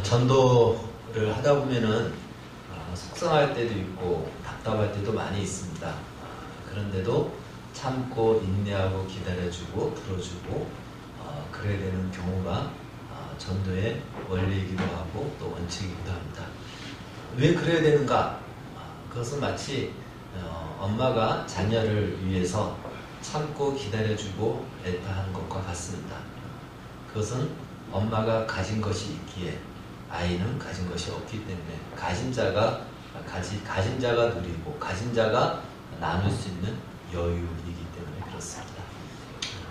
전도를 하다 보면은 속상할 때도 있고 답답할 때도 많이 있습니다. 그런데도 참고 인내하고 기다려주고 들어주고 그래야 되는 경우가 전도의 원리이기도 하고 또 원칙이기도 합니다. 왜 그래야 되는가? 그것은 마치 엄마가 자녀를 위해서 참고 기다려주고 애타하는 것과 같습니다. 그것은 엄마가 가진 것이 있기에 아이는 가진 것이 없기 때문에 가진 자가 누리고 가진 자가 나눌 수 있는 여유이기 때문에 그렇습니다.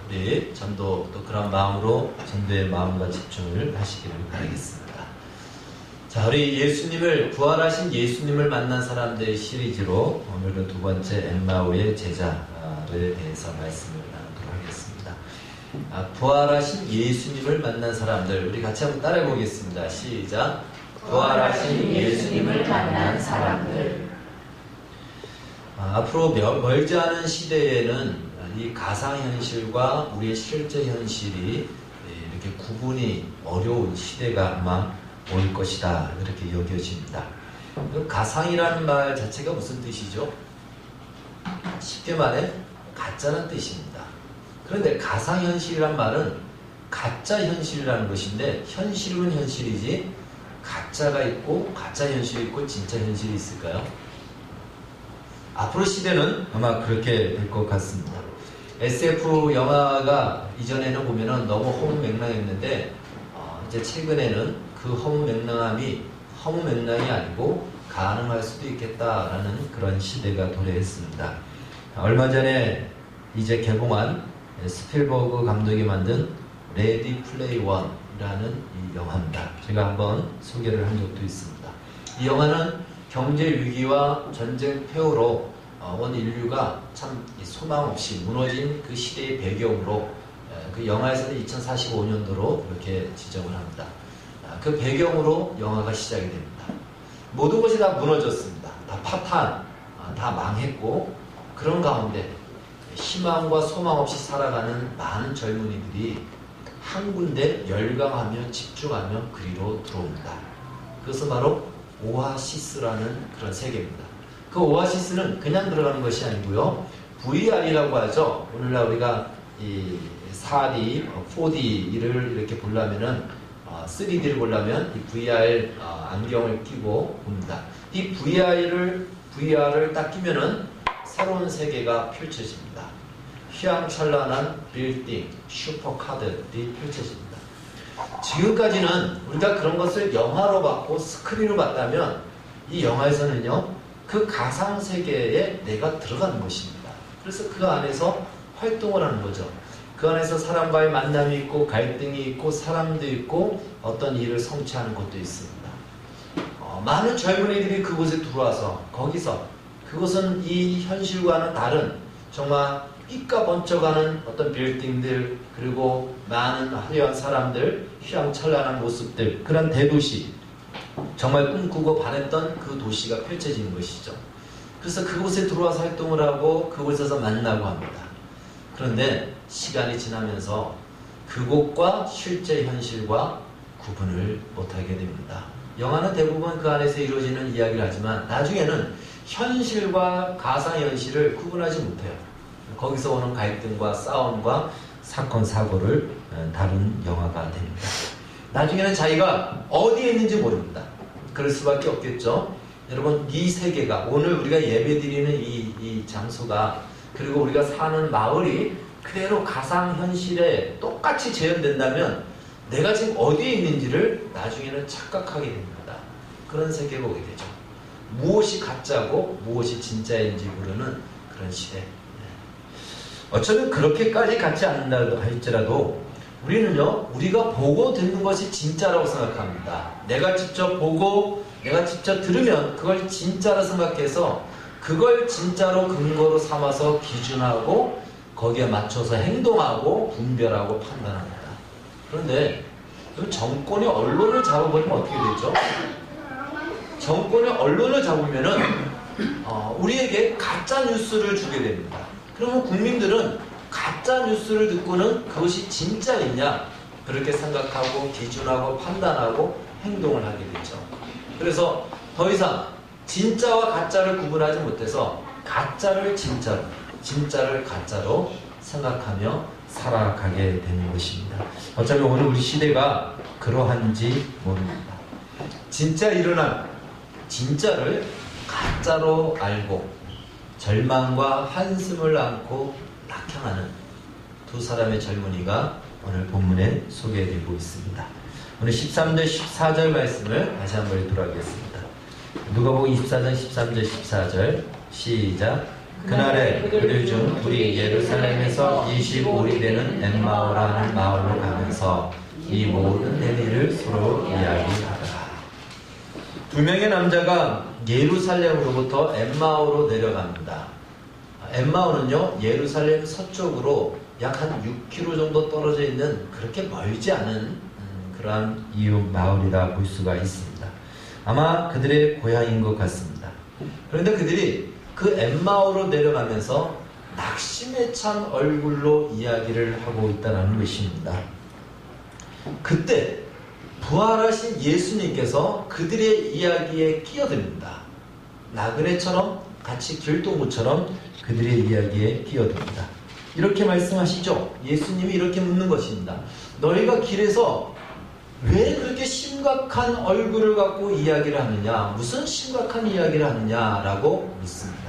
우리 전도 또 그런 마음으로 전도의 마음과 집중을 하시기를 바라겠습니다. 자, 우리 부활하신 예수님을 만난 사람들의 시리즈로 오늘은 두 번째 엠마오의 제자를 대해서 말씀을 나누도록 하겠습니다. 부활하신 예수님을 만난 사람들, 우리 같이 한번 따라해 보겠습니다. 시작. 부활하신 예수님을 만난 사람들. 앞으로 멀지 않은 시대에는 이 가상현실과 우리의 실제 현실이 이렇게 구분이 어려운 시대가 아마 올 것이다, 이렇게 여겨집니다. 가상이라는 말 자체가 무슨 뜻이죠? 쉽게 말해 가짜는 뜻입니다. 그런데 가상현실이란 말은 가짜 현실이라는 것인데, 현실은 현실이지 가짜가 있고 가짜 현실이 있고 진짜 현실이 있을까요? 앞으로 시대는 아마 그렇게 될 것 같습니다. SF 영화가 이전에는 보면은 너무 허무맹랑했는데 이제 최근에는 그 허무맹랑함이 허무맹랑이 아니고 가능할 수도 있겠다라는 그런 시대가 도래했습니다. 얼마 전에 이제 개봉한 스필버그 감독이 만든 레디 플레이 원이라는 이 영화입니다. 제가 한번 소개를 한 적도 있습니다. 이 영화는 경제 위기와 전쟁 폐허로 온 인류가 참 소망 없이 무너진 그 시대의 배경으로, 그 영화에서는 2045년도로 그렇게 지정을 합니다. 그 배경으로 영화가 시작이 됩니다. 모든 것이 다 무너졌습니다. 다 파탄, 다 망했고, 그런 가운데 희망과 소망 없이 살아가는 많은 젊은이들이 한 군데 열광하며 집중하며 그리로 들어옵니다. 그것은 바로 오아시스라는 그런 세계입니다. 그 오아시스는 그냥 들어가는 것이 아니고요, VR이라고 하죠. 오늘날 우리가 이 4D, 4D를 이렇게 보려면은 3D를 보려면 이 VR 안경을 끼고 봅니다. 이 VR을 딱 끼면은 새로운 세계가 펼쳐집니다. 휘황찬란한 빌딩, 슈퍼카들이 펼쳐집니다. 지금까지는 우리가 그런 것을 영화로 봤고 스크린으로 봤다면, 이 영화에서는요, 그 가상세계에 내가 들어가는 것입니다. 그래서 그 안에서 활동을 하는 거죠. 그 안에서 사람과의 만남이 있고 갈등이 있고 사람도 있고 어떤 일을 성취하는 것도 있습니다. 많은 젊은이들이 그곳에 들어와서 거기서, 그것은 이 현실과는 다른 정말 빛과 번쩍하는 어떤 빌딩들, 그리고 많은 화려한 사람들, 휘황찬란한 모습들, 그런 대도시, 정말 꿈꾸고 바랬던 그 도시가 펼쳐지는 것이죠. 그래서 그곳에 들어와서 활동을 하고 그곳에서 만나고 합니다. 그런데 시간이 지나면서 그곳과 실제 현실과 구분을 못하게 됩니다. 영화는 대부분 그 안에서 이루어지는 이야기를 하지만 나중에는 현실과 가상현실을 구분하지 못해요. 거기서 오는 갈등과 싸움과 사건 사고를 다룬 영화가 됩니다. 나중에는 자기가 어디에 있는지 모릅니다. 그럴 수밖에 없겠죠. 여러분, 이 세계가, 오늘 우리가 예배드리는 이 장소가, 그리고 우리가 사는 마을이 그대로 가상현실에 똑같이 재현된다면 내가 지금 어디에 있는지를 나중에는 착각하게 됩니다. 그런 세계가 오게 되죠. 무엇이 가짜고 무엇이 진짜인지 모르는 그런 시대. 어쩌면 그렇게까지 같지 않는다 할지라도 우리는요, 우리가 보고 듣는 것이 진짜라고 생각합니다. 내가 직접 보고 내가 직접 들으면 그걸 진짜라 생각해서 그걸 진짜로 근거로 삼아서 기준하고 거기에 맞춰서 행동하고 분별하고 판단합니다. 그런데 정권이 언론을 잡아버리면 어떻게 되죠? 정권이 언론을 잡으면은 우리에게 가짜 뉴스를 주게 됩니다. 그러면 국민들은 가짜 뉴스를 듣고는 그것이 진짜이냐, 그렇게 생각하고 기준하고 판단하고 행동을 하게 되죠. 그래서 더 이상 진짜와 가짜를 구분하지 못해서 가짜를 진짜로, 진짜를 가짜로 생각하며 살아가게 되는 것입니다. 어쩌면 오늘 우리 시대가 그러한지 모릅니다. 진짜 일어난 진짜를 가짜로 알고 절망과 한숨을 안고 낙향하는 두 사람의 젊은이가 오늘 본문에 소개해드리고 있습니다. 오늘 13절 14절 말씀을 다시 한번 읽도록 하겠습니다. 누가복음 24장 13절 14절 시작. 그날에 그들 중 둘이 예루살렘에서 25리 되는 엠마오라는 마을로 가면서 이 모든 일을 서로 이야기하더라. 두 명의 남자가 예루살렘으로부터 엠마오로 내려갑니다. 엠마오는요, 예루살렘 서쪽으로 약 한 6km 정도 떨어져 있는 그렇게 멀지 않은 그러한 이웃 마을이라 볼 수가 있습니다. 아마 그들의 고향인 것 같습니다. 그런데 그들이 그 엠마오로 내려가면서 낙심에 찬 얼굴로 이야기를 하고 있다는 것입니다. 그때 부활하신 예수님께서 그들의 이야기에 끼어듭니다. 나그네처럼 같이 길동무처럼 그들의 이야기에 끼어듭니다. 이렇게 말씀하시죠. 예수님이 이렇게 묻는 것입니다. 너희가 길에서 왜 그렇게 심각한 얼굴을 갖고 이야기를 하느냐? 무슨 심각한 이야기를 하느냐라고 묻습니다.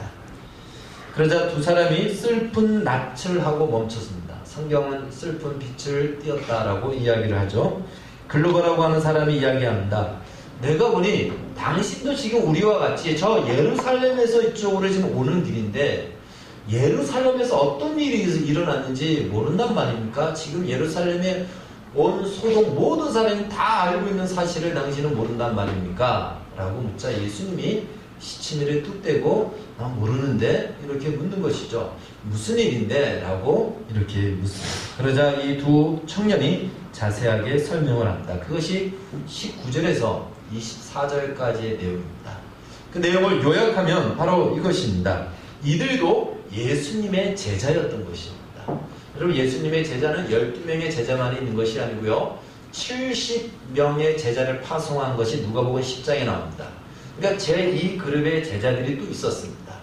그러자 두 사람이 슬픈 낯을 하고 멈췄습니다. 성경은 슬픈 빛을 띄었다라고 이야기를 하죠. 글로버라고 하는 사람이 이야기합니다. 내가 보니 당신도 지금 우리와 같이 저 예루살렘에서 이쪽으로 지금 오는 길인데 예루살렘에서 어떤 일이 일어났는지 모른단 말입니까? 지금 예루살렘에 온 소동 모든 사람이 다 알고 있는 사실을 당신은 모른단 말입니까? 라고 묻자 예수님이 시치미를 뚝 떼고 나 모르는데 이렇게 묻는 것이죠. 무슨 일인데? 라고 이렇게 묻습니다. 그러자 이 두 청년이 자세하게 설명을 합니다. 그것이 19절에서 24절까지의 내용입니다. 그 내용을 요약하면 바로 이것입니다. 이들도 예수님의 제자였던 것입니다. 여러분, 예수님의 제자는 12명의 제자만 있는 것이 아니고요, 70명의 제자를 파송한 것이 누가복음 10장에 나옵니다. 그러니까 제2 그룹의 제자들이 또 있었습니다.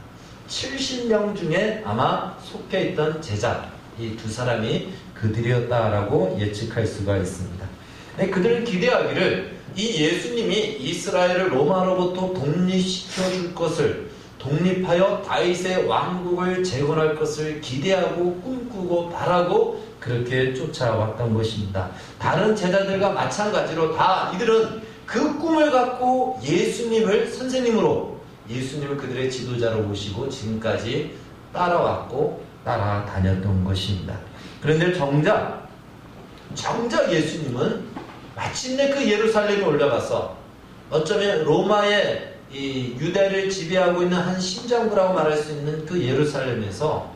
70명 중에 아마 속해 있던 제자, 이 두 사람이 그들이었다라고 예측할 수가 있습니다. 그들은 기대하기를 이 예수님이 이스라엘을 로마로부터 독립시켜 줄 것을, 독립하여 다윗의 왕국을 재건할 것을 기대하고 꿈꾸고 바라고 그렇게 쫓아왔던 것입니다. 다른 제자들과 마찬가지로 다 이들은 그 꿈을 갖고 예수님을 선생님으로, 예수님을 그들의 지도자로 모시고 지금까지 따라왔고 따라다녔던 것입니다. 그런데 정작 예수님은 마침내 그 예루살렘에 올라가서 어쩌면 로마의 이 유대를 지배하고 있는 한 심장부라고 말할 수 있는 그 예루살렘에서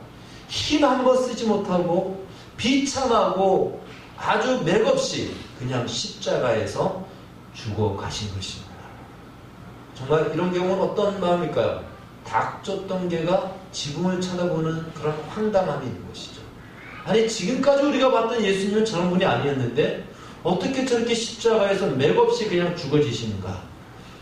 힘 한 번 쓰지 못하고 비참하고 아주 맥없이 그냥 십자가에서 죽어 가신 것입니다. 정말 이런 경우는 어떤 마음일까요? 닭 쫓던 개가 지붕을 쳐다보는 그런 황당함이 있는 것이죠. 아니, 지금까지 우리가 봤던 예수님은 저런 분이 아니었는데 어떻게 저렇게 십자가에서 맥없이 그냥 죽어지시는가?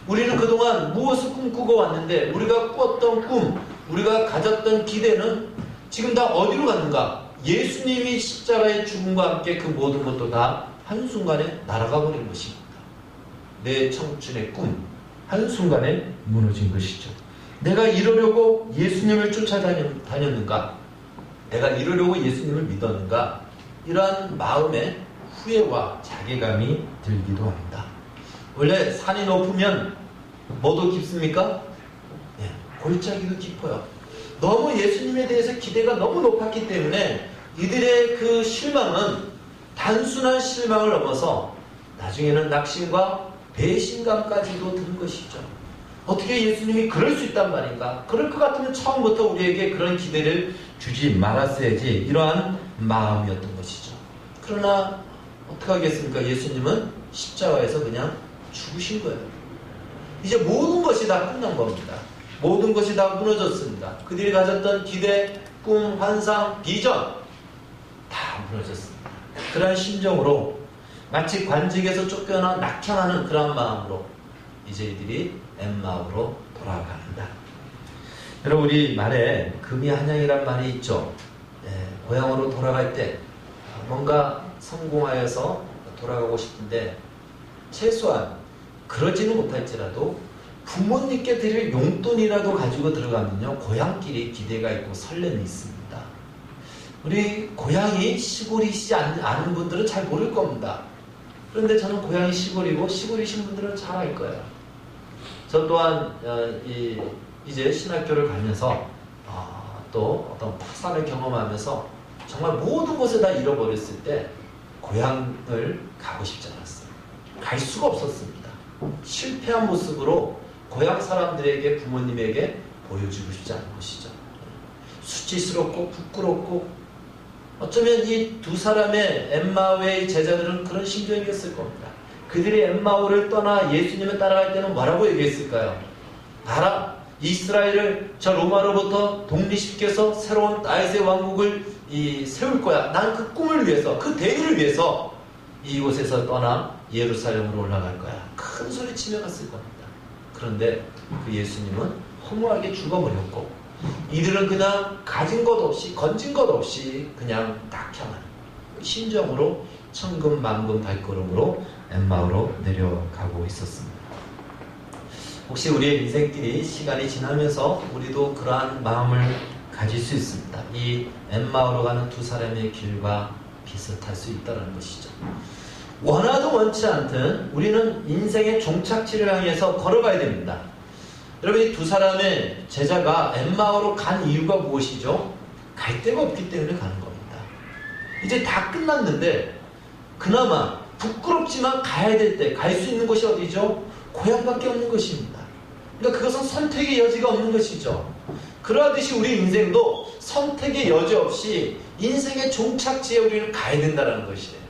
우리는 그동안 무엇을 꿈꾸고 왔는데 우리가 꾸었던 꿈, 우리가 가졌던 기대는 지금 다 어디로 갔는가? 예수님이 십자가의 죽음과 함께 그 모든 것도 다 한순간에 날아가 버린 것입니다. 내 청춘의 꿈, 한순간에 무너진 것이죠. 내가 이러려고 예수님을 쫓아다녔는가? 내가 이러려고 예수님을 믿었는가? 이러한 마음의 후회와 자괴감이 들기도 합니다. 원래 산이 높으면 뭐도 깊습니까? 네, 골짜기도 깊어요. 너무 예수님에 대해서 기대가 너무 높았기 때문에 이들의 그 실망은 단순한 실망을 넘어서 나중에는 낙심과 배신감까지도 드는 것이죠. 어떻게 예수님이 그럴 수 있단 말인가? 그럴 것 같으면 처음부터 우리에게 그런 기대를 주지 말았어야지, 이러한 마음이었던 것이죠. 그러나 어떻게 하겠습니까? 예수님은 십자가에서 그냥 죽으신 거예요. 이제 모든 것이 다 끝난 겁니다. 모든 것이 다 무너졌습니다. 그들이 가졌던 기대, 꿈, 환상, 비전 다 무너졌습니다. 그러한 심정으로 마치 관직에서 쫓겨나 낙향하는 그런 마음으로 이제 이들이 엠마오로 돌아가는다. 여러분, 우리 말에 금이 한양이란 말이 있죠. 고향으로 돌아갈 때 뭔가 성공하여서 돌아가고 싶은데 최소한 그러지는 못할지라도 부모님께 드릴 용돈이라도 가지고 들어가면요, 고향길이 기대가 있고 설렘이 있습니다. 우리 고향이 시골이시지 않은 분들은 잘 모를 겁니다. 그런데 저는 고향이 시골이고 시골이신 분들은 잘 알 거예요. 저 또한 이제 신학교를 가면서 또 어떤 파산을 경험하면서 정말 모든 것을 다 잃어버렸을 때 고향을 가고 싶지 않았어요. 갈 수가 없었습니다. 실패한 모습으로 고향 사람들에게, 부모님에게 보여주고 싶지 않은 것이죠. 수치스럽고 부끄럽고, 어쩌면 이 두 사람의 엠마오의 제자들은 그런 심정이었을 겁니다. 그들이 엠마오를 떠나 예수님을 따라갈 때는 뭐라고 얘기했을까요? 봐라, 이스라엘을 저 로마로부터 독립시켜서 새로운 다윗의 왕국을 세울 거야. 난 그 꿈을 위해서, 그 대의를 위해서 이곳에서 떠나 예루살렘으로 올라갈 거야. 큰 소리치며 갔을 겁니다. 그런데 그 예수님은 허무하게 죽어버렸고, 이들은 그냥 가진 것 없이, 건진 것 없이 그냥 낙향하는 심정으로 천근만근 발걸음으로 엠마오로 내려가고 있었습니다. 혹시 우리의 인생길이 시간이 지나면서 우리도 그러한 마음을 가질 수 있습니다. 이 엠마오로 가는 두 사람의 길과 비슷할 수 있다는 것이죠. 원하든 원치 않든 우리는 인생의 종착지를 향해서 걸어가야 됩니다. 여러분, 이 두 사람의 제자가 엠마오로 간 이유가 무엇이죠? 갈 데가 없기 때문에 가는 겁니다. 이제 다 끝났는데 그나마 부끄럽지만 가야 될 때 갈 수 있는 곳이 어디죠? 고향밖에 없는 것입니다. 그러니까 그것은 선택의 여지가 없는 것이죠. 그러하듯이 우리 인생도 선택의 여지 없이 인생의 종착지에 우리는 가야 된다는 것이에요.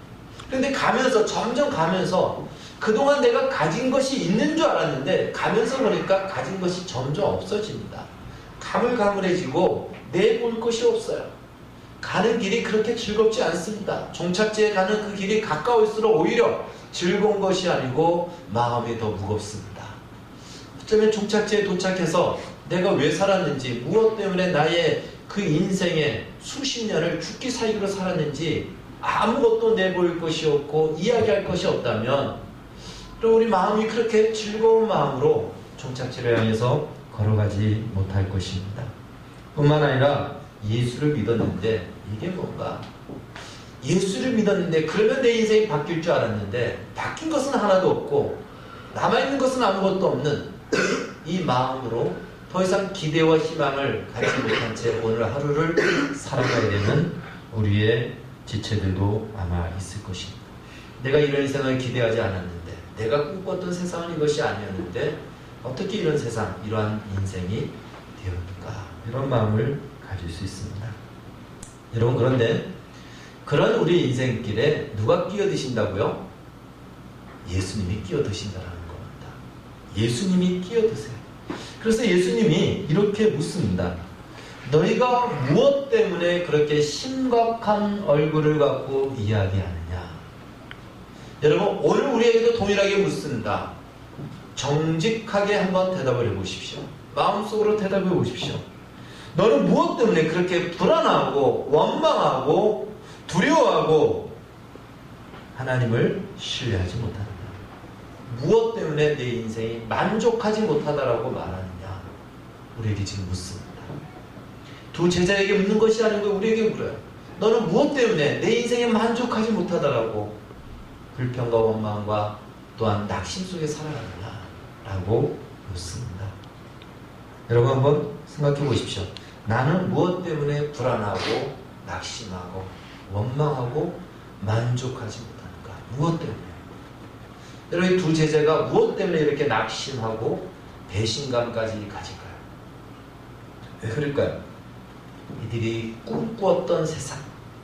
그런데 가면서, 점점 가면서 그동안 내가 가진 것이 있는 줄 알았는데 가면서 보니까 가진 것이 점점 없어집니다. 가물가물해지고 내볼 것이 없어요. 가는 길이 그렇게 즐겁지 않습니다. 종착지에 가는 그 길이 가까울수록 오히려 즐거운 것이 아니고 마음이 더 무겁습니다. 어쩌면 종착지에 도착해서 내가 왜 살았는지, 무엇 때문에 나의 그 인생의 수십 년을 죽기 살기로 살았는지 아무것도 내보일 것이 없고 이야기할 것이 없다면, 그럼 우리 마음이 그렇게 즐거운 마음으로 종착지를 향해서 걸어가지 못할 것입니다. 뿐만 아니라 예수를 믿었는데, 이게 뭔가, 예수를 믿었는데 그러면 내 인생이 바뀔 줄 알았는데 바뀐 것은 하나도 없고 남아있는 것은 아무것도 없는 이 마음으로 더 이상 기대와 희망을 갖지 못한 채 오늘 하루를 살아가야 되는 우리의 지체들도 아마 있을 것입니다. 내가 이런 인생을 기대하지 않았는데, 내가 꿈꿨던 세상은 이것이 아니었는데 어떻게 이런 세상, 이러한 인생이 되었는가, 이런 마음을 가질 수 있습니다. 여러분, 그런데 그런 우리 인생길에 누가 끼어드신다고요? 예수님이 끼어드신다라는 겁니다. 예수님이 끼어드세요. 그래서 예수님이 이렇게 묻습니다. 너희가 무엇 때문에 그렇게 심각한 얼굴을 갖고 이야기하느냐? 여러분, 오늘 우리에게도 동일하게 묻습니다. 정직하게 한번 대답을 해보십시오. 마음속으로 대답해 보십시오. 너는 무엇 때문에 그렇게 불안하고 원망하고 두려워하고 하나님을 신뢰하지 못하느냐? 무엇 때문에 내 인생이 만족하지 못하다라고 말하느냐? 우리에게 지금 묻습니다. 두 제자에게 묻는 것이 아니고 우리에게 물어요. 너는 무엇 때문에 내 인생에 만족하지 못하다라고 불평과 원망과 또한 낙심 속에 살아가느냐? 라고 묻습니다. 여러분, 한번 생각해 보십시오. 나는 무엇 때문에 불안하고 낙심하고 원망하고 만족하지 못하는가? 무엇 때문에? 여러분, 이 두 제자가 무엇 때문에 이렇게 낙심하고 배신감까지 가질까요? 왜 그럴까요? 이들이 꿈꾸었던 세상,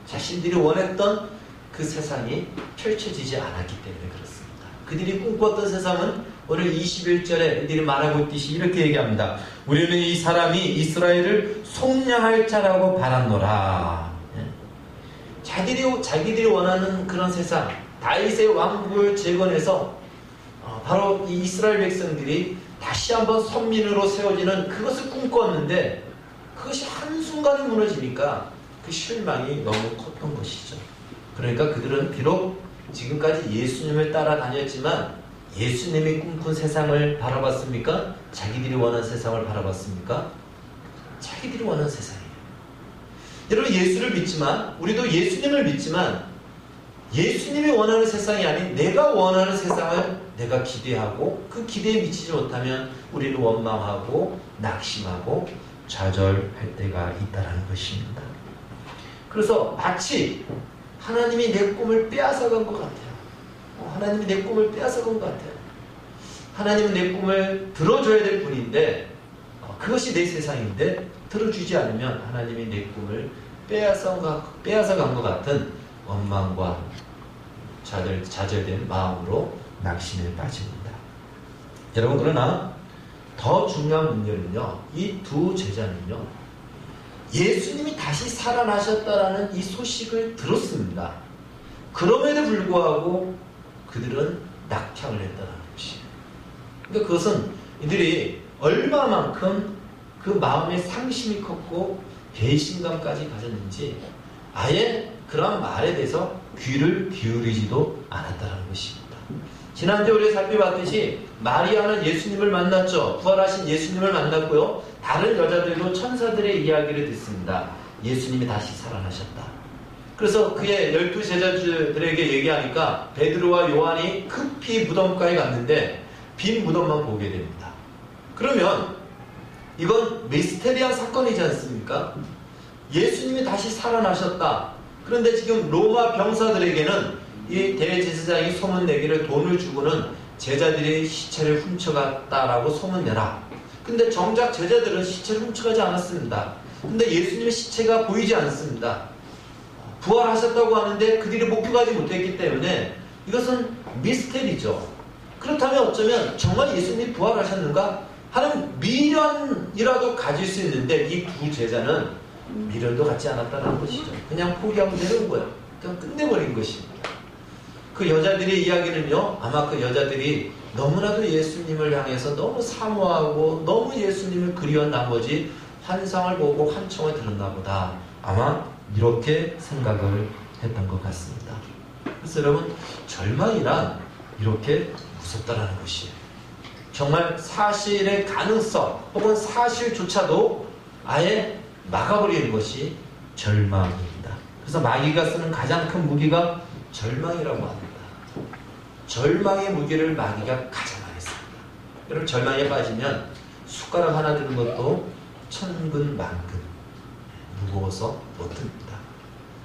자신들이 원했던 그 세상이 펼쳐지지 않았기 때문에 그렇습니다. 그들이 꿈꾸었던 세상은 오늘 21절에 이들이 말하고 있듯이 이렇게 얘기합니다. 우리는 이 사람이 이스라엘을 속량할 자라고 바랐노라. 자기들이 원하는 그런 세상, 다윗의 왕국을 재건해서 바로 이 이스라엘 백성들이 다시 한번 선민으로 세워지는 그것을 꿈꿨는데 그것이 한순간에 무너지니까 그 실망이 너무 컸던 것이죠. 그러니까 그들은 비록 지금까지 예수님을 따라다녔지만 예수님이 꿈꾼 세상을 바라봤습니까? 자기들이 원하는 세상을 바라봤습니까? 자기들이 원하는 세상이에요. 여러분, 예수를 믿지만, 우리도 예수님을 믿지만 예수님이 원하는 세상이 아닌 내가 원하는 세상을 내가 기대하고 그 기대에 미치지 못하면 우리는 원망하고 낙심하고 좌절할 때가 있다는 것입니다. 그래서 마치 하나님이 내 꿈을 빼앗아간 것 같아요. 하나님이 내 꿈을 빼앗아간 것 같아요. 하나님은 내 꿈을 들어줘야 될 분인데 그것이 내 세상인데 들어주지 않으면 하나님이 내 꿈을 빼앗아간 것 같은 원망과 좌절된 마음으로 낙심에 빠집니다. 여러분, 그러나 더 중요한 문제는요, 이 두 제자는요, 예수님이 다시 살아나셨다라는 이 소식을 들었습니다. 그럼에도 불구하고 그들은 낙향을 했다는 것이에요. 그러니까 그것은 이들이 얼마만큼 그 마음의 상심이 컸고 배신감까지 가졌는지 아예 그런 말에 대해서 귀를 기울이지도 않았다는 것입니다. 지난주에 우리가 살펴봤듯이 마리아는 예수님을 만났죠. 부활하신 예수님을 만났고요. 다른 여자들도 천사들의 이야기를 듣습니다. 예수님이 다시 살아나셨다. 그래서 그의 12 제자들에게 얘기하니까 베드로와 요한이 급히 무덤가에 갔는데 빈 무덤만 보게 됩니다. 그러면 이건 미스테리한 사건이지 않습니까? 예수님이 다시 살아나셨다. 그런데 지금 로마 병사들에게는 이 대제사장이 소문내기를 돈을 주고는 제자들이 시체를 훔쳐갔다라고 소문내라. 근데 정작 제자들은 시체를 훔쳐가지 않았습니다. 근데 예수님의 시체가 보이지 않습니다. 부활하셨다고 하는데 그들이 목격하지 못했기 때문에 이것은 미스테리죠. 그렇다면 어쩌면 정말 예수님이 부활하셨는가 하는 미련이라도 가질 수 있는데 이 두 제자는 미련도 갖지 않았다는 것이죠. 그냥 포기하고 내려온 거예요. 그냥 끝내버린 것입니다. 그 여자들의 이야기는요, 아마 그 여자들이 너무나도 예수님을 향해서 너무 사모하고 너무 예수님을 그리운 나머지 환상을 보고 환청을 들었나 보다. 아마 이렇게 생각을 했던 것 같습니다. 그래서 여러분, 절망이란 이렇게 무섭다라는 것이에요. 정말 사실의 가능성 혹은 사실조차도 아예 막아버리는 것이 절망입니다. 그래서 마귀가 쓰는 가장 큰 무기가 절망이라고 합니다. 절망의 무기를 마귀가 가장 많이 씁니다. 여러분, 절망에 빠지면 숟가락 하나 드는 것도 천근만근 무거워서 못 듭니다.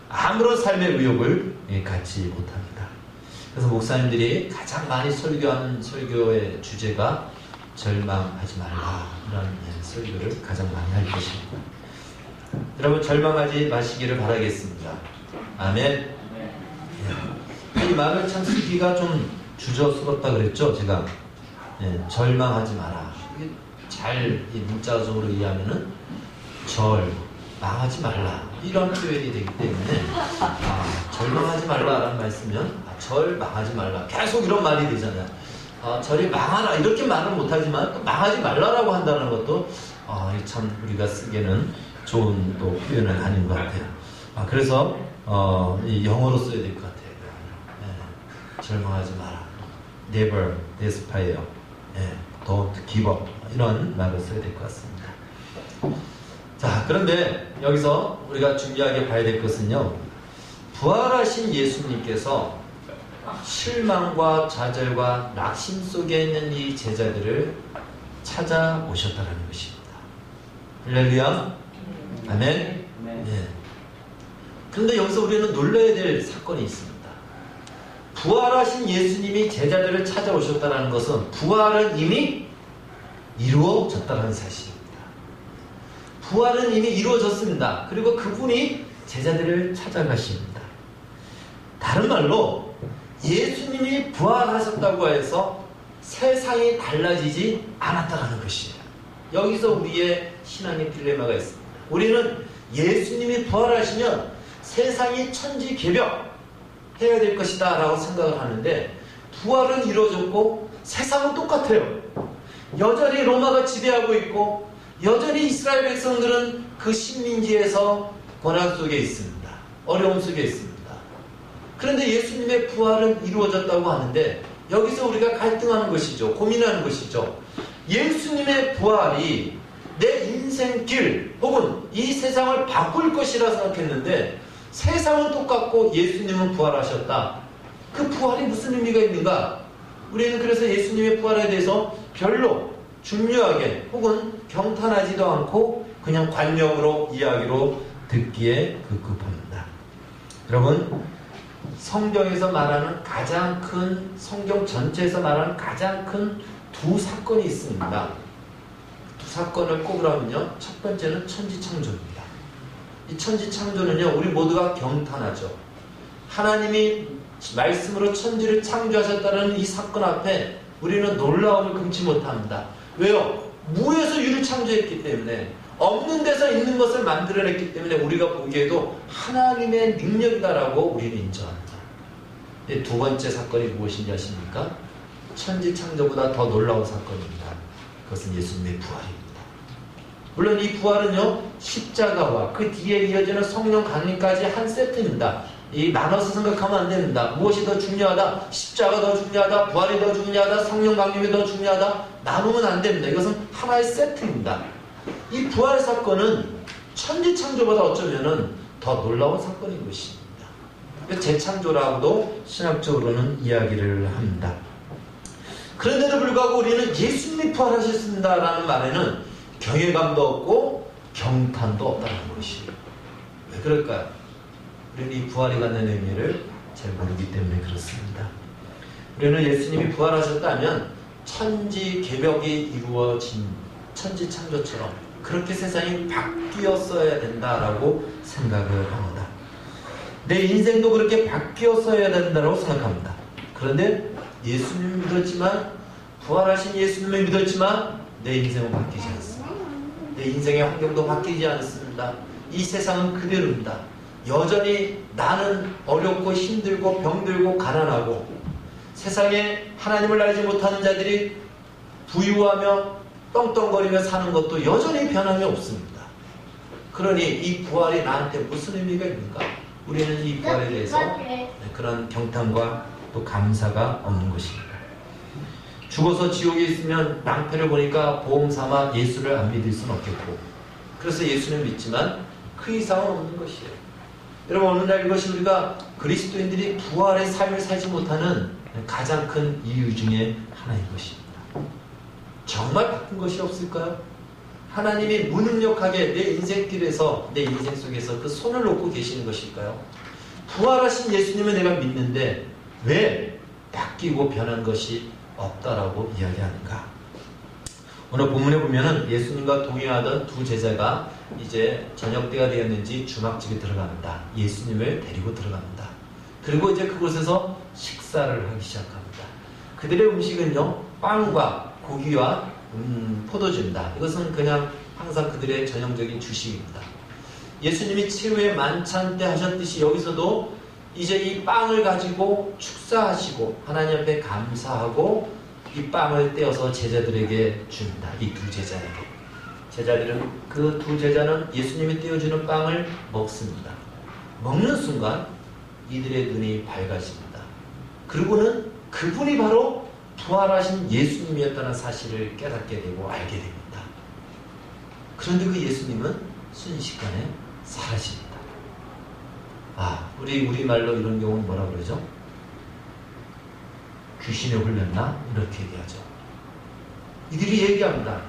아무런 삶의 의욕을 갖지 못합니다. 그래서 목사님들이 가장 많이 설교하는 설교의 주제가 절망하지 말라, 이런 설교를 가장 많이 할 것입니다. 여러분, 절망하지 마시기를 바라겠습니다. 아멘. 이 말을 참 쓰기가 좀 주저스럽다 그랬죠, 제가. 절망하지 마라. 이게 잘 이 문자적으로 이해하면은 망하지 말라, 이런 표현이 되기 때문에 절망하지 말라라는 말씀이면 절망하지 말라, 계속 이런 말이 되잖아요. 절이 망하라, 이렇게 말은 못하지만 또 망하지 말라라고 한다는 것도 참 우리가 쓰기에는 좋은 또 표현은 아닌 것 같아요. 그래서 이 영어로 써야 될 것 같아요. 절망하지 마라, never despair, don't give up, 이런 말을 써야 될 것 같습니다. 자, 그런데 여기서 우리가 중요하게 봐야 될 것은요, 부활하신 예수님께서 실망과 좌절과 낙심 속에 있는 이 제자들을 찾아오셨다는 것입니다. 할렐루야, 아멘. 네. 그런데 여기서 우리는 놀라야 될 사건이 있습니다. 부활하신 예수님이 제자들을 찾아오셨다는 것은 부활은 이미 이루어졌다는 사실입니다. 부활은 이미 이루어졌습니다. 그리고 그분이 제자들을 찾아가십니다. 다른 말로 예수님이 부활하셨다고 해서 세상이 달라지지 않았다는 것이에요. 여기서 우리의 신앙의 딜레마가 있습니다. 우리는 예수님이 부활하시면 세상이 천지개벽, 해야 될 것이다 라고 생각을 하는데, 부활은 이루어졌고 세상은 똑같아요. 여전히 로마가 지배하고 있고 여전히 이스라엘 백성들은 그 식민지에서 고난 속에 있습니다. 어려움 속에 있습니다. 그런데 예수님의 부활은 이루어졌다고 하는데, 여기서 우리가 갈등하는 것이죠. 고민하는 것이죠. 예수님의 부활이 내 인생길 혹은 이 세상을 바꿀 것이라 생각했는데, 세상은 똑같고 예수님은 부활하셨다. 그 부활이 무슨 의미가 있는가? 우리는 그래서 예수님의 부활에 대해서 별로 중요하게 혹은 경탄하지도 않고 그냥 관념으로 이야기로 듣기에 급급합니다. 여러분, 성경에서 말하는 가장 큰, 성경 전체에서 말하는 가장 큰 두 사건이 있습니다. 두 사건을 꼽으라면요, 첫 번째는 천지창조입니다. 이 천지창조는요, 우리 모두가 경탄하죠. 하나님이 말씀으로 천지를 창조하셨다는 이 사건 앞에 우리는 놀라움을 금치 못합니다. 왜요? 무에서 유를 창조했기 때문에, 없는 데서 있는 것을 만들어냈기 때문에 우리가 보기에도 하나님의 능력이다라고 우리는 인정합니다. 두 번째 사건이 무엇인지 아십니까? 천지창조보다 더 놀라운 사건입니다. 그것은 예수님의 부활입니다. 물론 이 부활은요, 십자가와 그 뒤에 이어지는 성령 강림까지 한 세트입니다. 이 나눠서 생각하면 안 됩니다. 무엇이 더 중요하다? 십자가 더 중요하다? 부활이 더 중요하다? 성령 강림이 더 중요하다? 나누면 안 됩니다. 이것은 하나의 세트입니다. 이 부활 사건은 천지창조보다 어쩌면은 더 놀라운 사건인 것입니다. 재창조라고도 신학적으로는 이야기를 합니다. 그런데도 불구하고 우리는 예수님이 부활하셨습니다라는 말에는 경외감도 없고 경탄도 없다는 것이에요. 왜 그럴까요? 우리는 이 부활이 갖는 의미를 잘 모르기 때문에 그렇습니다. 우리는 예수님이 부활하셨다면 천지 개벽이 이루어진 천지창조처럼 그렇게 세상이 바뀌었어야 된다라고 생각을 합니다. 내 인생도 그렇게 바뀌었어야 된다고 생각합니다. 그런데 예수님을 믿었지만, 부활하신 예수님을 믿었지만 내 인생은 바뀌지 않습니다. 내 인생의 환경도 바뀌지 않습니다. 이 세상은 그대로입니다. 여전히 나는 어렵고 힘들고 병들고 가난하고, 세상에 하나님을 알지 못하는 자들이 부유하며 떵떵거리며 사는 것도 여전히 변함이 없습니다. 그러니 이 부활이 나한테 무슨 의미가 있는가? 우리는 이 부활에 대해서 그런 경탄과 또 감사가 없는 것입니다. 죽어서 지옥에 있으면 낭패를 보니까 보험 삼아 예수를 안 믿을 수는 없겠고, 그래서 예수는 믿지만 그 이상은 없는 것이에요. 여러분, 어느 날 이것이 우리가 그리스도인들이 부활의 삶을 살지 못하는 가장 큰 이유 중에 하나인 것입니다. 정말 바꾼 것이 없을까요? 하나님이 무능력하게 내 인생길에서, 내 인생 속에서 그 손을 놓고 계시는 것일까요? 부활하신 예수님을 내가 믿는데 왜 바뀌고 변한 것이 없다라고 이야기하는가? 오늘 본문에 보면은 예수님과 동행하던 두 제자가 이제 저녁 때가 되었는지 주막집에 들어갑니다. 예수님을 데리고 들어갑니다. 그리고 이제 그곳에서 식사를 하기 시작합니다. 그들의 음식은요, 빵과 고기와 포도주입니다. 이것은 그냥 항상 그들의 전형적인 주식입니다. 예수님이 최후의 만찬 때 하셨듯이 여기서도 이제 이 빵을 가지고 축사하시고 하나님 앞에 감사하고 이 빵을 떼어서 제자들에게 줍니다. 이 두 제자에게. 제자들은, 그 두 제자는 예수님이 떼어주는 빵을 먹습니다. 먹는 순간 이들의 눈이 밝아집니다. 그리고는 그분이 바로 부활하신 예수님이었다는 사실을 깨닫게 되고 알게 됩니다. 그런데 그 예수님은 순식간에 사라집니다. 우리말로 이런 경우는 뭐라 그러죠? 귀신에 홀렸나? 이렇게 얘기하죠. 이들이 얘기합니다.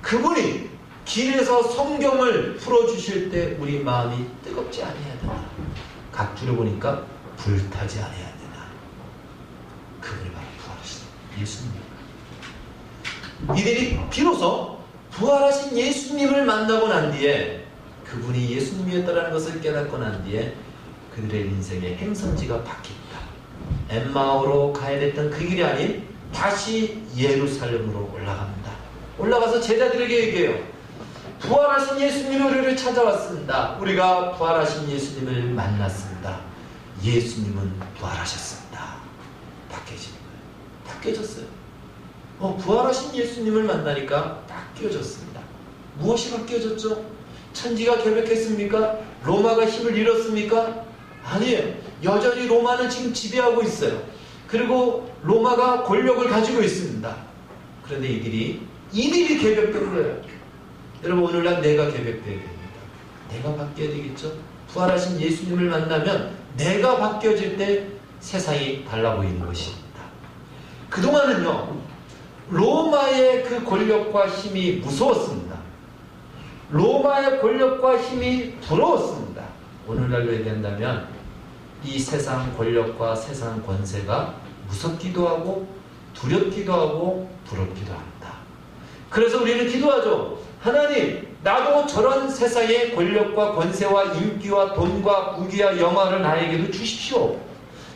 그분이 길에서 성경을 풀어주실 때 우리 마음이 뜨겁지 아니해야 되나? 각주를 보니까 불타지 아니해야 되나? 그분이 바로 부활하신 예수님입니다. 이들이 비로소 부활하신 예수님을 만나고 난 뒤에, 그분이 예수님이었다는 것을 깨닫고 난 뒤에 그들의 인생의 행선지가 바뀝니다. 엠마오로 가야 됐던 그 길이 아닌 다시 예루살렘으로 올라갑니다. 올라가서 제자들에게 얘기해요. 부활하신 예수님이 우리를 찾아왔습니다. 우리가 부활하신 예수님을 만났습니다. 예수님은 부활하셨습니다. 바뀌어지는 거예요. 바뀌어졌어요. 부활하신 예수님을 만나니까 바뀌어졌습니다. 무엇이 바뀌어졌죠? 천지가 개벽했습니까? 로마가 힘을 잃었습니까? 아니에요. 여전히 로마는 지금 지배하고 있어요. 그리고 로마가 권력을 가지고 있습니다. 그런데 이들이 개벽된 거예요. 여러분, 오늘날 내가 개벽되어야 됩니다. 내가 바뀌어야 되겠죠? 부활하신 예수님을 만나면 내가 바뀌어질 때 세상이 달라 보이는 것입니다. 그동안은요, 로마의 그 권력과 힘이 무서웠습니다. 로마의 권력과 힘이 부러웠습니다. 오늘날로 얘기한다면 이 세상 권력과 세상 권세가 무섭기도 하고 두렵기도 하고 부럽기도 합니다. 그래서 우리는 기도하죠. 하나님, 나도 저런 세상의 권력과 권세와 인기와 돈과 부귀와 영화를 나에게도 주십시오.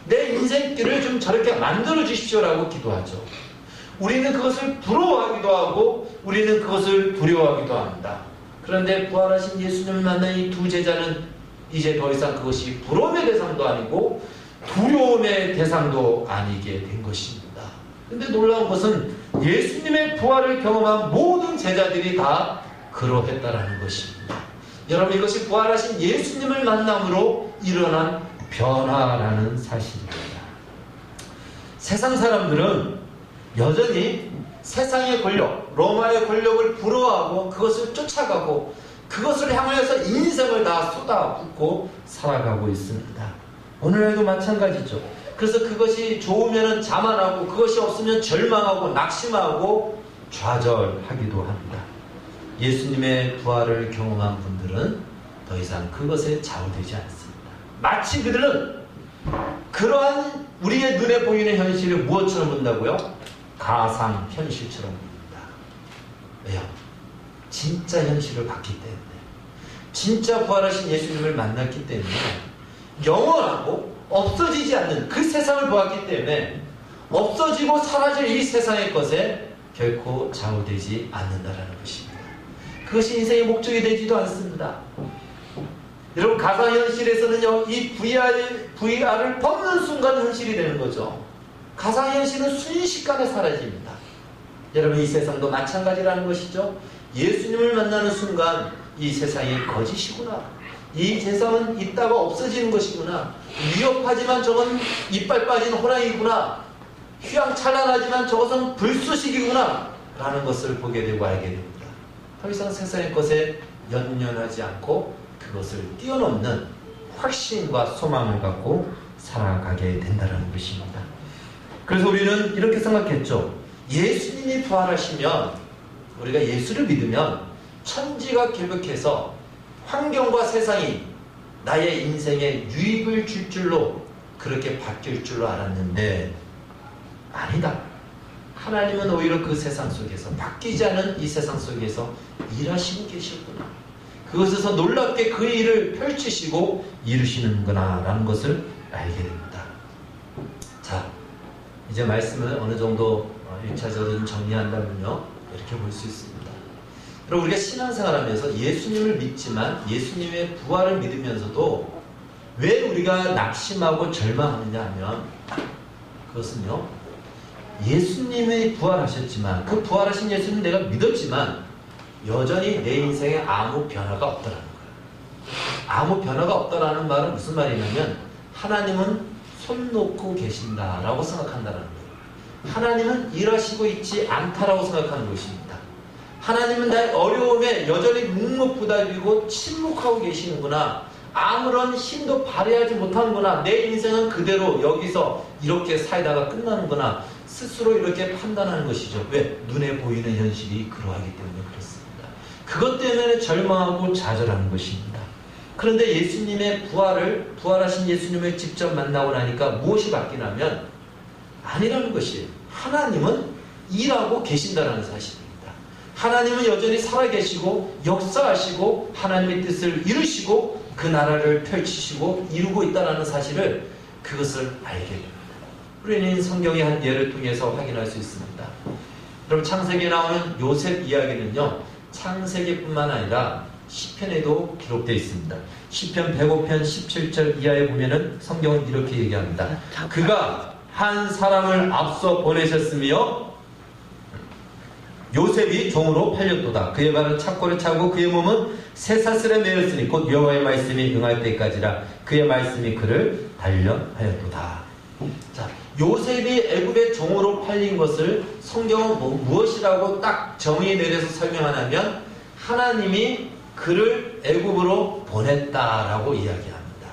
내 인생길을 좀 저렇게 만들어 주십시오라고 기도하죠. 우리는 그것을 부러워하기도 하고 우리는 그것을 두려워하기도 합니다. 그런데 부활하신 예수님을 만난 이 두 제자는 이제 더 이상 그것이 부러움의 대상도 아니고 두려움의 대상도 아니게 된 것입니다. 그런데 놀라운 것은 예수님의 부활을 경험한 모든 제자들이 다 그러했다라는 것입니다. 여러분, 이것이 부활하신 예수님을 만남으로 일어난 변화라는 사실입니다. 세상 사람들은 여전히 세상의 권력, 로마의 권력을 부러워하고 그것을 쫓아가고 그것을 향해서 인생을 다 쏟아붓고 살아가고 있습니다. 오늘날도 마찬가지죠. 그래서 그것이 좋으면 자만하고 그것이 없으면 절망하고 낙심하고 좌절하기도 합니다. 예수님의 부활을 경험한 분들은 더 이상 그것에 좌우되지 않습니다. 마치 그들은 그러한 우리의 눈에 보이는 현실을 무엇처럼 본다고요? 가상 현실처럼 봅니다. 왜요? 진짜 현실을 봤기 때문에, 진짜 부활하신 예수님을 만났기 때문에, 영원하고 없어지지 않는 그 세상을 보았기 때문에 없어지고 사라질 이 세상의 것에 결코 좌우되지 않는다라는 것입니다. 그것이 인생의 목적이 되지도 않습니다. 여러분, 가상현실에서는요, 이 VR을 벗는 순간 현실이 되는 거죠. 가상현실은 순식간에 사라집니다. 여러분, 이 세상도 마찬가지라는 것이죠. 예수님을 만나는 순간 이 세상이 거짓이구나, 이 세상은 있다가 없어지는 것이구나, 위협하지만 저건 이빨 빠진 호랑이구나, 휘황찬란하지만 저것은 불쏘시개구나 라는 것을 보게 되고 알게 됩니다. 더 이상 세상의 것에 연연하지 않고 그것을 뛰어넘는 확신과 소망을 갖고 살아가게 된다는 것입니다. 그래서 우리는 이렇게 생각했죠. 예수님이 부활하시면, 우리가 예수를 믿으면 천지가 개벽해서 환경과 세상이 나의 인생에 유익을 줄 줄로 그렇게 바뀔 줄로 알았는데 아니다. 하나님은 오히려 그 세상 속에서, 바뀌지 않은 이 세상 속에서 일하시고 계셨구나, 그것에서 놀랍게 그 일을 펼치시고 이루시는구나 라는 것을 알게 됩니다. 자, 이제 말씀을 어느 정도 1차적으로 정리한다면요, 이렇게 볼 수 있습니다. 그리고 우리가 신앙생활하면서 예수님을 믿지만 예수님의 부활을 믿으면서도 왜 우리가 낙심하고 절망하느냐 하면, 그것은요, 예수님이 부활하셨지만, 그 부활하신 예수님 내가 믿었지만 여전히 내 인생에 아무 변화가 없다라는 거예요. 아무 변화가 없다라는 말은 무슨 말이냐면, 하나님은 손 놓고 계신다라고 생각한다는 거예요. 하나님은 일하시고 있지 않다라고 생각하는 것입니다. 하나님은 나의 어려움에 여전히 묵묵부답이고 침묵하고 계시는구나, 아무런 힘도 발휘하지 못하는구나, 내 인생은 그대로 여기서 이렇게 살다가 끝나는구나, 스스로 이렇게 판단하는 것이죠. 왜? 눈에 보이는 현실이 그러하기 때문에 그렇습니다. 그것 때문에 절망하고 좌절하는 것입니다. 그런데 예수님의 부활하신 예수님을 직접 만나고 나니까 무엇이 바뀌냐면, 아니라는 것이에요. 하나님은 일하고 계신다는 사실입니다. 하나님은 여전히 살아계시고 역사하시고 하나님의 뜻을 이루시고 그 나라를 펼치시고 이루고 있다는 사실을, 그것을 알게 됩니다. 우리는 성경의 한 예를 통해서 확인할 수 있습니다. 여러분, 창세기에 나오는 요셉 이야기는요, 창세기뿐만 아니라 시편에도 기록되어 있습니다. 시편 105편 17절 이하에 보면은 성경은 이렇게 얘기합니다. 그가 한 사람을 앞서 보내셨으며 요셉이 종으로 팔렸도다. 그의 발은 착고를 차고 그의 몸은 쇠사슬에 매였으니 곧 여호와의 말씀이 응할 때까지라. 그의 말씀이 그를 단련하였도다. 자, 요셉이 애굽의 종으로 팔린 것을 성경은 무엇이라고 딱 정의 내려서 설명하냐면 하나님이 그를 애굽으로 보냈다라고 이야기합니다.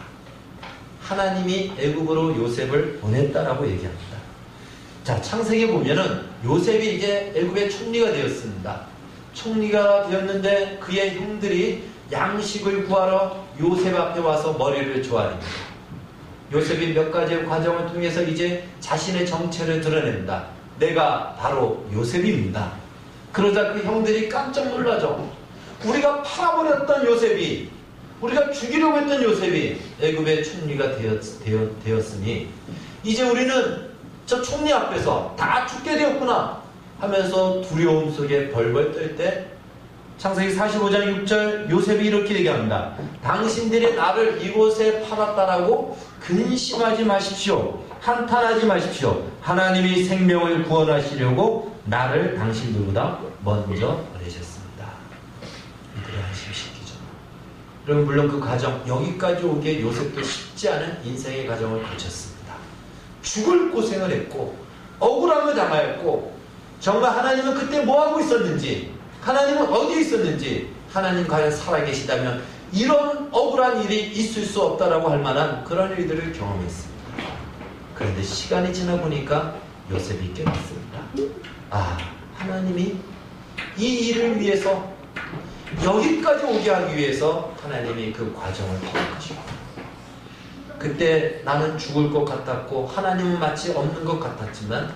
하나님이 애굽으로 요셉을 보냈다라고 얘기합니다. 자, 창세기에 보면은 요셉이 이제 애굽의 총리가 되었습니다. 총리가 되었는데 그의 형들이 양식을 구하러 요셉 앞에 와서 머리를 조아립니다. 요셉이 몇 가지의 과정을 통해서 이제 자신의 정체를 드러낸다. 내가 바로 요셉입니다. 그러자 그 형들이 깜짝 놀라죠. 우리가 팔아버렸던 요셉이, 우리가 죽이려고 했던 요셉이 애굽의 총리가 되었으니 이제 우리는 저 총리 앞에서 다 죽게 되었구나 하면서 두려움 속에 벌벌 떨 때 창세기 45장 6절 요셉이 이렇게 얘기합니다. 당신들이 나를 이곳에 팔았다라고 근심하지 마십시오. 한탄하지 마십시오. 하나님이 생명을 구원하시려고 나를 당신들보다 먼저 보내셨습니다. 이들의 안심시키죠. 여러분, 물론 그 과정, 여기까지 오기에 요셉도 쉽지 않은 인생의 과정을 거쳤습니다. 죽을 고생을 했고 억울함을 당하였고 정말 하나님은 그때 뭐하고 있었는지, 하나님은 어디에 있었는지, 하나님 과연 살아계시다면 이런 억울한 일이 있을 수 없다라고 할 만한 그런 일들을 경험했습니다. 그런데 시간이 지나 보니까 요셉이 깨닫습니다. 아, 하나님이 이 일을 위해서, 여기까지 오게 하기 위해서 하나님이 그 과정을 허락하셨구나. 그때 나는 죽을 것 같았고 하나님은 마치 없는 것 같았지만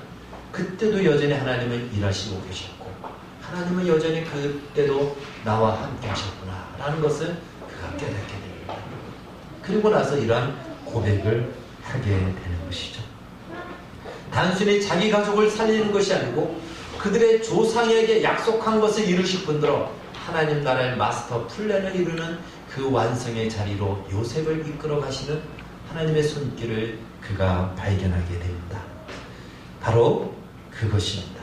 그때도 여전히 하나님은 일하시고 계셨고 하나님은 여전히 그때도 나와 함께 하셨구나 라는 것을 그가 깨닫게 됩니다. 그리고 나서 이러한 고백을 하게 되는 것이죠. 단순히 자기 가족을 살리는 것이 아니고 그들의 조상에게 약속한 것을 이루실 분들로 하나님 나라의 마스터 플랜을 이루는 그 완성의 자리로 요셉을 이끌어 가시는 하나님의 손길을 그가 발견하게 됩니다. 바로 그것입니다.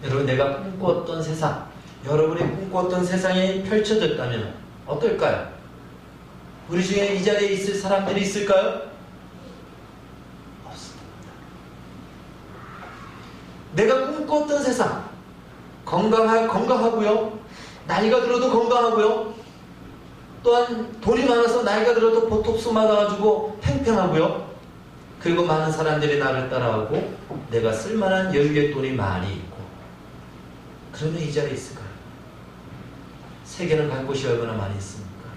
여러분, 내가 꿈꾸었던 세상, 여러분이 꿈꾸었던 세상이 펼쳐졌다면 어떨까요? 우리 중에 이 자리에 있을 사람들이 있을까요? 없습니다. 내가 꿈꾸었던 세상, 건강하고요, 나이가 들어도 건강하고요, 또한 돈이 많아서 나이가 들어도 보톡스 맞아가지고 팽팽하고요, 그리고 많은 사람들이 나를 따라하고 내가 쓸만한 여유의 돈이 많이 있고, 그러면 이 자리에 있을까요? 세계는 갈 곳이 얼마나 많이 있습니까?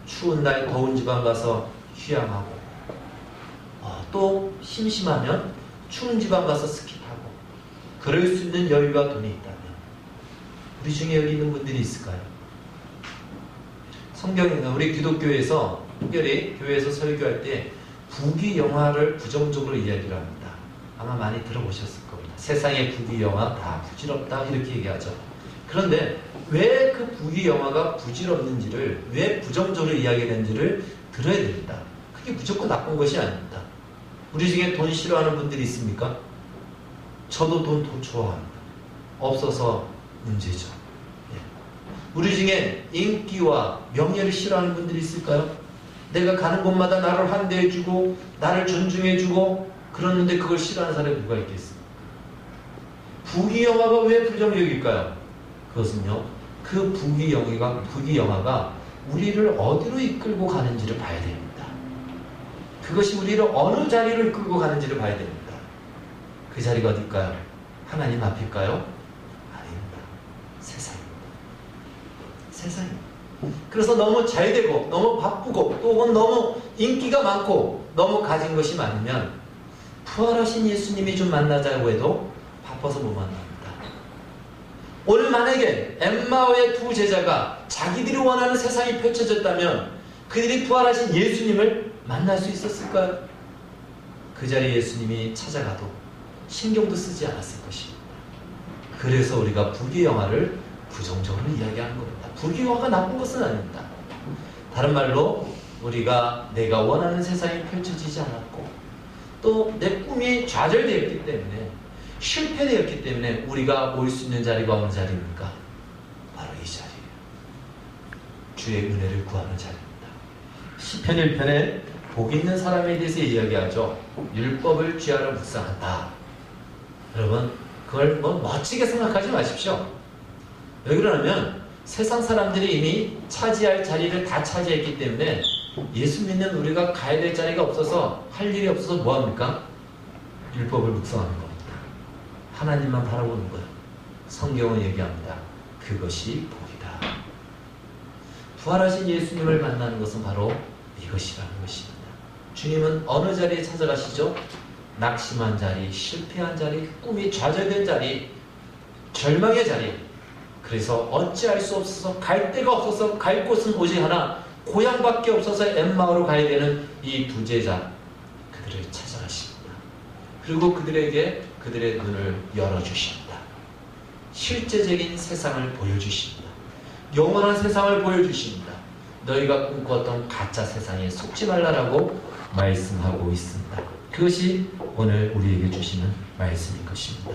추운 날 더운 지방 가서 휴양하고, 또 심심하면 추운 지방 가서 스키 타고, 그럴 수 있는 여유와 돈이 있다면 우리 중에 여기 있는 분들이 있을까요? 성경에 우리 기독교에서 특별히 교회에서 설교할 때 부귀영화를 부정적으로 이야기를 합니다. 아마 많이 들어보셨을 겁니다. 세상의 부귀영화 다 부질없다 이렇게 얘기하죠. 그런데 왜 그 부귀영화가 부질없는지를, 왜 부정적으로 이야기하는지를 들어야 됩니다. 그게 무조건 나쁜 것이 아닙니다. 우리 중에 돈 싫어하는 분들이 있습니까? 저도 돈 좋아합니다. 없어서 문제죠. 우리 중에 인기와 명예를 싫어하는 분들이 있을까요? 내가 가는 곳마다 나를 환대해주고 나를 존중해주고 그러는데 그걸 싫어하는 사람이 누가 있겠습니까? 부귀영화가 왜 부정적일까요? 그것은요, 그 부귀영화가 우리를 어디로 이끌고 가는지를 봐야 됩니다. 그것이 우리를 어느 자리로 이끌고 가는지를 봐야 됩니다. 그 자리가 어딜까요? 하나님 앞일까요? 아닙니다. 세상입니다. 그래서 너무 잘되고 너무 바쁘고 또 혹은 너무 인기가 많고 너무 가진 것이 많으면 부활하신 예수님이 좀 만나자고 해도 바빠서 못 만납니다. 오늘 만약에 엠마오의 두 제자가 자기들이 원하는 세상이 펼쳐졌다면 그들이 부활하신 예수님을 만날 수 있었을까요? 그 자리에 예수님이 찾아가도 신경도 쓰지 않았을 것입니다. 그래서 우리가 부귀영화를 부정적으로 이야기하는 겁니다. 불교가 나쁜 것은 아닙니다. 다른 말로 우리가 내가 원하는 세상이 펼쳐지지 않았고 또 내 꿈이 좌절되었기 때문에 실패되었기 때문에 우리가 모일 수 있는 자리가 어느 자리입니까? 바로 이 자리예요. 주의 은혜를 구하는 자리입니다. 시편 1편에 복 있는 사람에 대해서 이야기하죠. 율법을 쥐하러 묵상한다. 여러분 그걸 뭐 멋지게 생각하지 마십시오. 왜 그러냐면 세상 사람들이 이미 차지할 자리를 다 차지했기 때문에 예수 믿는 우리가 가야 될 자리가 없어서 할 일이 없어서 뭐합니까? 율법을 묵상하는 겁니다. 하나님만 바라보는 거예요. 성경은 얘기합니다. 그것이 복이다. 부활하신 예수님을 만나는 것은 바로 이것이라는 것입니다. 주님은 어느 자리에 찾아가시죠? 낙심한 자리, 실패한 자리, 꿈이 좌절된 자리, 절망의 자리. 그래서 어찌할 수 없어서 갈 데가 없어서 갈 곳은 오직 하나 고향밖에 없어서 엠마오로 가야 되는 이 두 제자 그들을 찾아가십니다. 그리고 그들에게 그들의 눈을 열어주십니다. 실제적인 세상을 보여주십니다. 영원한 세상을 보여주십니다. 너희가 꿈꿨던 가짜 세상에 속지 말라라고 말씀하고 있습니다. 그것이 오늘 우리에게 주시는 말씀인 것입니다.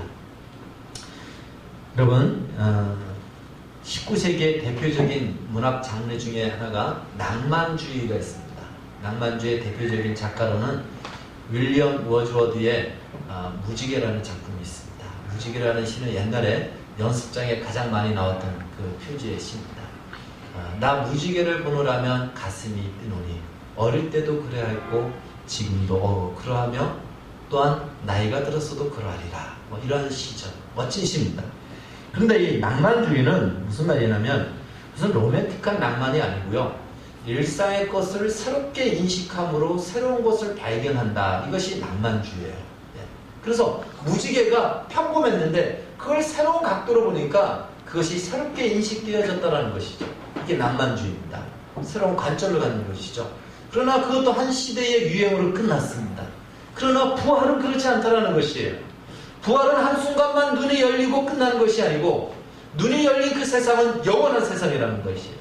여러분 19세기의 대표적인 문학 장르 중에 하나가 낭만주의가 있습니다. 낭만주의의 대표적인 작가로는 윌리엄 워즈워드의 무지개라는 작품이 있습니다. 무지개라는 시는 옛날에 연습장에 가장 많이 나왔던 그 표지의 시입니다. 나 무지개를 보노라면 가슴이 뛰노니 어릴 때도 그래야 했고 지금도 그러하며 또한 나이가 들었어도 그러하리라. 뭐 이런 시죠. 멋진 시입니다. 그런데 이 낭만주의는 무슨 말이냐면 무슨 로맨틱한 낭만이 아니고요. 일상의 것을 새롭게 인식함으로 새로운 것을 발견한다. 이것이 낭만주의예요. 그래서 무지개가 평범했는데 그걸 새로운 각도로 보니까 그것이 새롭게 인식되어졌다는 것이죠. 이게 낭만주의입니다. 새로운 관점을 갖는 것이죠. 그러나 그것도 한 시대의 유행으로 끝났습니다. 그러나 부활은 그렇지 않다는 것이에요. 부활은 한순간만 눈이 열리고 끝나는 것이 아니고 눈이 열린 그 세상은 영원한 세상이라는 것이에요.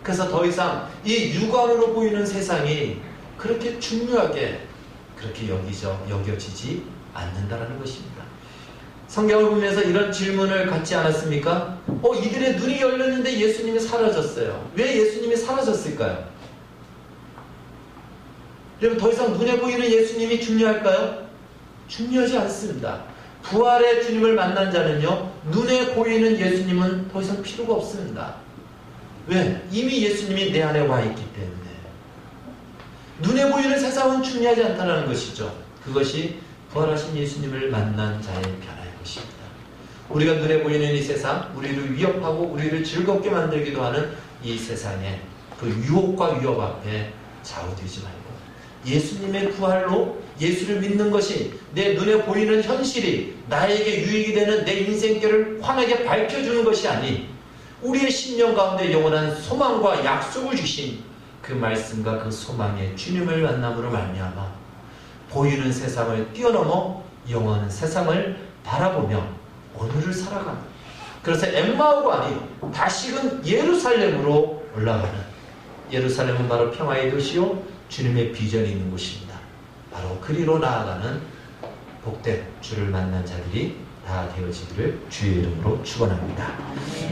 그래서 더 이상 이 육안으로 보이는 세상이 그렇게 중요하게 그렇게 여겨지지 않는다라는 것입니다. 성경을 보면서 이런 질문을 갖지 않았습니까? 이들의 눈이 열렸는데 예수님이 사라졌어요. 왜 예수님이 사라졌을까요? 여러분 더 이상 눈에 보이는 예수님이 중요할까요? 중요하지 않습니다. 부활의 주님을 만난 자는요 눈에 보이는 예수님은 더 이상 필요가 없습니다. 왜? 이미 예수님이 내 안에 와 있기 때문에. 눈에 보이는 세상은 중요하지 않다는 것이죠. 그것이 부활하신 예수님을 만난 자의 변화의 것입니다. 우리가 눈에 보이는 이 세상, 우리를 위협하고 우리를 즐겁게 만들기도 하는 이 세상의 그 유혹과 위협 앞에 좌우되지 말고 예수님의 부활로 예수를 믿는 것이 내 눈에 보이는 현실이 나에게 유익이 되는 내 인생길을 환하게 밝혀주는 것이 아닌 우리의 심령 가운데 영원한 소망과 약속을 주신 그 말씀과 그 소망의 주님을 만남으로 말미암아 보이는 세상을 뛰어넘어 영원한 세상을 바라보며 오늘을 살아가는, 그래서 엠마오가 아닌 다시금 예루살렘으로 올라가는, 예루살렘은 바로 평화의 도시요 주님의 비전이 있는 곳입니다. 바로 그리로 나아가는 복된 주를 만난 자들이 다 되어지기를 주의 이름으로 축원합니다.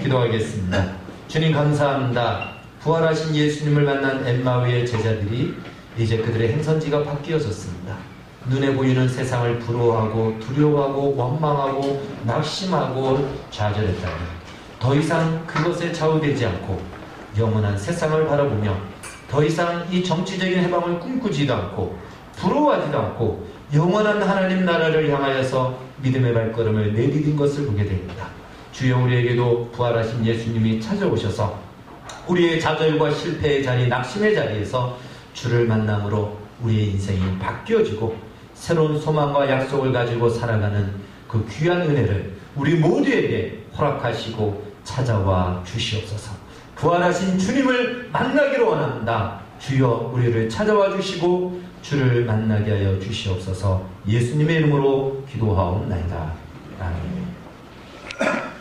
기도하겠습니다. 주님 감사합니다. 부활하신 예수님을 만난 엠마오의 제자들이 이제 그들의 행선지가 바뀌어졌습니다. 눈에 보이는 세상을 부러워하고 두려워하고 원망하고 낙심하고 좌절했다니 더 이상 그것에 좌우되지 않고 영원한 세상을 바라보며 더 이상 이 정치적인 해방을 꿈꾸지도 않고 부러워하지도 않고 영원한 하나님 나라를 향하여서 믿음의 발걸음을 내디딘 것을 보게 됩니다. 주여 우리에게도 부활하신 예수님이 찾아오셔서 우리의 좌절과 실패의 자리, 낙심의 자리에서 주를 만남으로 우리의 인생이 바뀌어지고 새로운 소망과 약속을 가지고 살아가는 그 귀한 은혜를 우리 모두에게 허락하시고 찾아와 주시옵소서. 부활하신 주님을 만나기를 원합니다. 주여 우리를 찾아와 주시고 주를 만나게 하여 주시옵소서. 예수님의 이름으로 기도하옵나이다. 아멘.